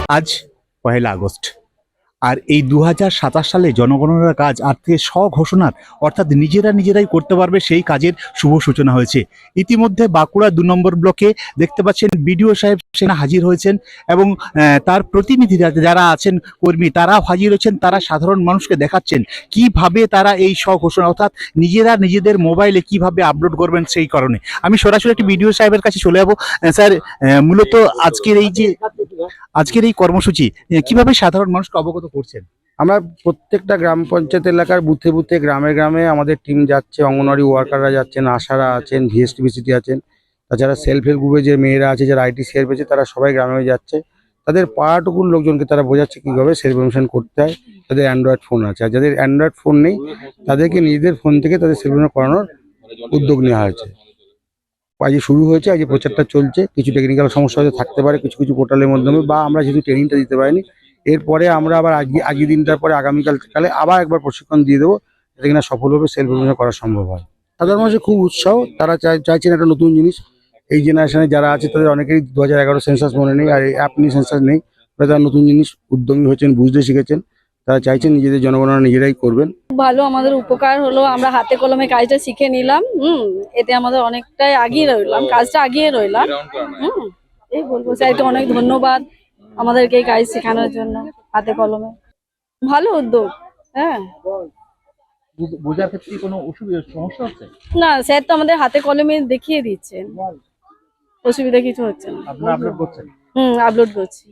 আজ 1 আগস্ট, আর এই 2027 সালে জনগণনার কাজ আজ থেকে স্বঘোষণার অর্থাৎ নিজেরাই করতে পারবে সেই কাজের শুভ সূচনা হয়েছে। ইতিমধ্যে বাঁকুড়া 2 নম্বর ব্লকে দেখতে পাচ্ছেন বিডিও সাহেব সেখানে হাজির হয়েছেন এবং তার প্রতিনিধিরা যারা আছেন কর্মী তারাও হাজির হয়েছেন। তারা সাধারণ মানুষকে দেখাচ্ছেন কিভাবে তারা এই স্বঘোষণা অর্থাৎ নিজেরা নিজেদের মোবাইলে কিভাবে আপলোড করবেন। সেই কারণে আমি সরাসরি একটি বিডিও সাহেবের কাছে চলে যাবো। স্যার, মূলত আজকের এই কর্মসূচি কিভাবে সাধারণ মানুষকে অবগত করছেন? আমরা প্রত্যেকটা গ্রাম পঞ্চায়েত এলাকার বুথে বুথে গ্রামে গ্রামে আমাদের টিম যাচ্ছে, অঙ্গনওয়াড়ি ওয়ার্কাররা যাচ্ছেন, আশারা আছেন, ভিএসটিভিসিটি আছেন, তাছাড়া সেলফ হেল্প গ্রুপে যে মেয়েরা আছে যারা আইটি শেয়ার পেয়েছে তারা সবাই গ্রামে যাচ্ছে। তাদের পাড়াটুকুর লোকজনকে তারা বোঝাচ্ছে কীভাবে সেলফ ইনফরমেশন করতে হয়। তাদের অ্যান্ড্রয়েড ফোন আছে, আর যাদের অ্যান্ড্রয়েড ফোন নেই তাদেরকে নিজেদের ফোন থেকে তাদের সেলফ ইনফরমেশন করানোর উদ্যোগ নেওয়া হয়েছে। আজকে শুরু হয়েছে, আজকে প্রচারটা চলছে। কিছু টেকনিক্যাল সমস্যা হয়তো থাকতে পারে কিছু কিছু পোর্টালের মাধ্যমে, বা আমরা যেহেতু ট্রেনিংটা দিতে পারিনি, এরপরে আমরা আবার আজকে দিনটার পরে আগামীকালে আবার একবার প্রশিক্ষণ দিয়ে দেবো, যাতে কিনা সফলভাবে সেলফ ইনফরমেশন করা সম্ভব হয়। সাধারণ মানুষের খুব উৎসাহ, তারা চাইছেন একটা নতুন জিনিস। এই জেনারেশনে যারা আছে তাদের অনেকেই 2011 সেন্সাস মনে নেই, আর এই অ্যাপ নিয়ে সেন্সাস নেই। তারা নতুন জিনিস উদ্যমী হয়েছেন, বুঝতে শিখেছেন, তারা চাইছেন নিজেদের জনগণনা নিজেরাই করবেন। ভালো, আমাদের উপকার হলো, আমরা হাতে কলমে কাজটা শিখে নিলাম। এতে আমাদের অনেকটাই আগিয়ে রইলাম, কাজটা আগিয়ে রইলাম। এই বলবো স্যারকে অনেক ধন্যবাদ আমাদেরকে এই কাজ শেখানোর জন্য হাতে কলমে। ভালো উদ্যোগ। হ্যাঁ, বোঝার ক্ষেত্রে কোনো সমস্যা হচ্ছে না, স্যার তো আমাদের হাতে কলমে দেখিয়ে দিচ্ছেন, অসুবিধা কিছু হচ্ছে না। আপনারা আপলোড করছেন? আপলোড করছি।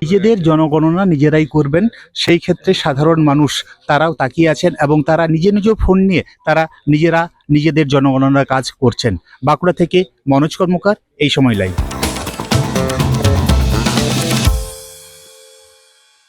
নিজেদের জনগণনা নিজেরাই করবেন, সেই ক্ষেত্রে সাধারণ মানুষ তারাও তাকিয়ে আছেন এবং তারা নিজ ফোন নিয়ে তারা নিজেদের জনগণনার কাজ করছেন। বাঁকুড়া থেকে মনোজ কর্মকার, এই সময় লাইভ।